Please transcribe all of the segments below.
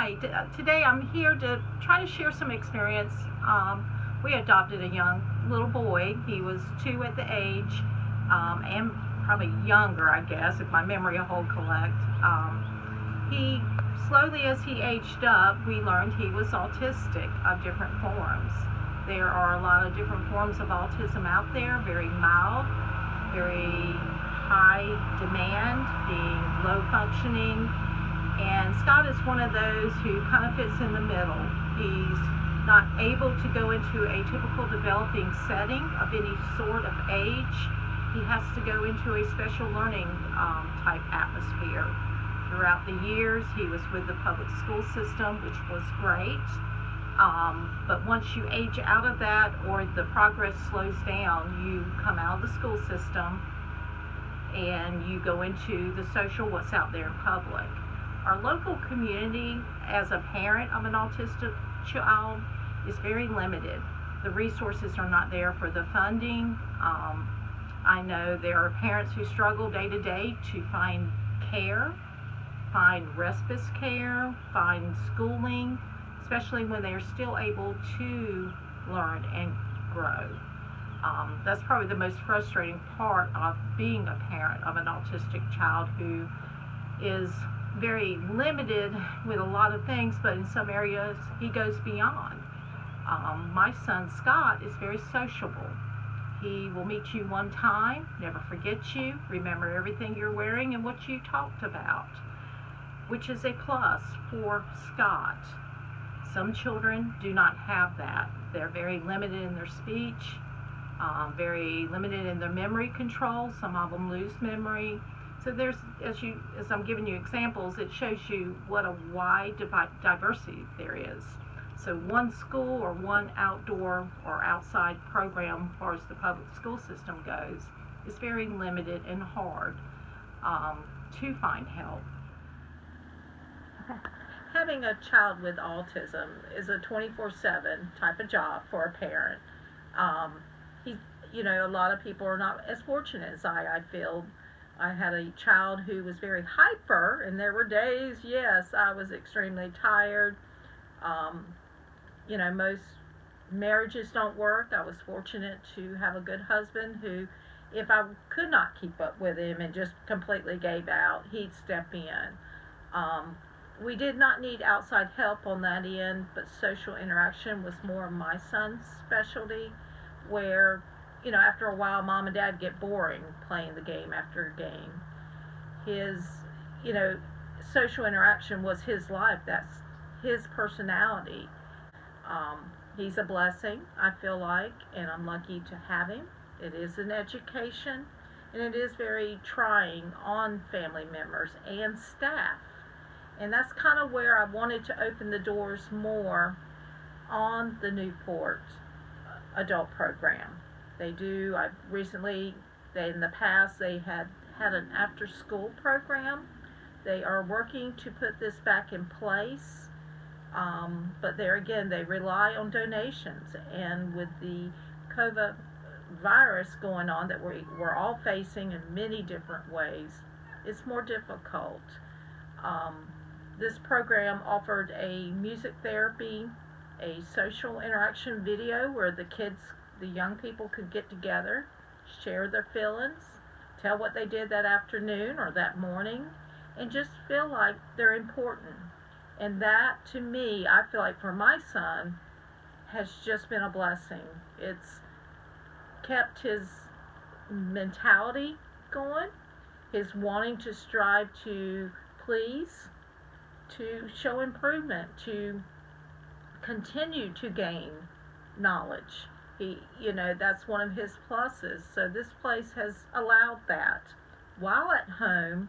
Hi, today I'm here to try to share some experience. We adopted a young little boy. He was 2 at the age, and probably younger, I guess, if my memory will hold correct. He, slowly as he aged up, we learned he was autistic of different forms. There are a lot of different forms of autism out there, very mild, very high demand, being low functioning. And Scott is one of those who kind of fits in the middle. He's not able to go into a typical developing setting of any sort of age. He has to go into a special learning type atmosphere. Throughout the years, he was with the public school system, which was great. But once you age out of that or the progress slows down, you come out of the school system and you go into the social, what's out there in public. Our local community, as a parent of an autistic child, is very limited. The resources are not there for the funding. I know there are parents who struggle day to day to find care, find respite care, find schooling, especially when they're still able to learn and grow. That's probably the most frustrating part of being a parent of an autistic child who is very limited with a lot of things, but in some areas he goes beyond. My son Scott is very sociable. He will meet you one time, never forget you, remember everything you're wearing and what you talked about, which is a plus for Scott. Some children do not have that. They're very limited in their speech, very limited in their memory control. Some of them lose memory. So there's, as I'm giving you examples, it shows you what a wide diversity there is. So one school or one outdoor or outside program, as far as the public school system goes, is very limited and hard to find help. Having a child with autism is a 24/7 type of job for a parent. A lot of people are not as fortunate as I feel. I had a child who was very hyper, and there were days, yes, I was extremely tired. Most marriages don't work. I was fortunate to have a good husband who, if I could not keep up with him and just completely gave out, he'd step in. We did not need outside help on that end, but social interaction was more of my son's specialty, where after a while, mom and dad get boring playing the game after game. His, social interaction was his life. That's his personality. He's a blessing, I feel like, and I'm lucky to have him. It is an education, and it is very trying on family members and staff. And that's kind of where I wanted to open the doors more on the Newport adult program. They do, in the past, they had an after-school program. They are working to put this back in place, but there again, they rely on donations. And with the COVID virus going on that we're all facing in many different ways, it's more difficult. This program offered a music therapy, a social interaction video where the young people could get together, share their feelings, tell what they did that afternoon or that morning, and just feel like they're important. And that, to me, I feel like for my son, has just been a blessing. It's kept his mentality going, his wanting to strive to please, to show improvement, to continue to gain knowledge. That's one of his pluses. So this place has allowed that while at home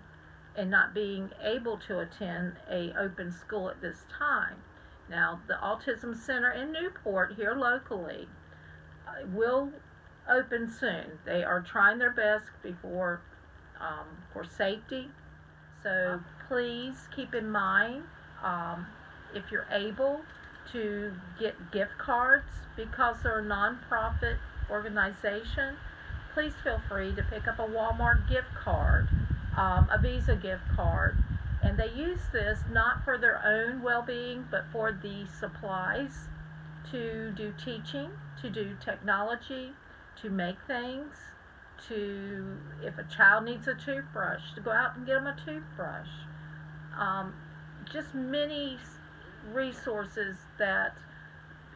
and not being able to attend a open school at this time. Now, the Autism Center in Newport here locally will open soon. They are trying their best for safety. So please keep in mind, if you're able to get gift cards, because they're a non-profit organization, please feel free to pick up a Walmart gift card, a Visa gift card, And they use this not for their own well-being, but for the supplies to do teaching, to do technology, to make things, to, if a child needs a toothbrush, to go out and get them a toothbrush. Just many resources that,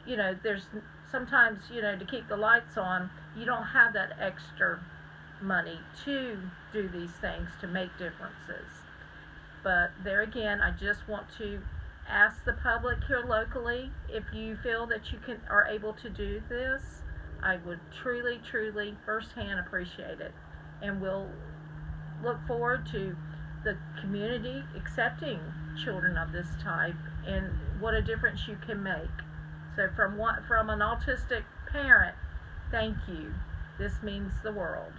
there's sometimes, to keep the lights on, you don't have that extra money to do these things, to make differences. But there again, I just want to ask the public here locally, if you feel that you are able to do this, I would truly, truly firsthand appreciate it. And we'll look forward to the community accepting children of this type and what a difference you can make. So from an autistic parent, thank you. This means the world.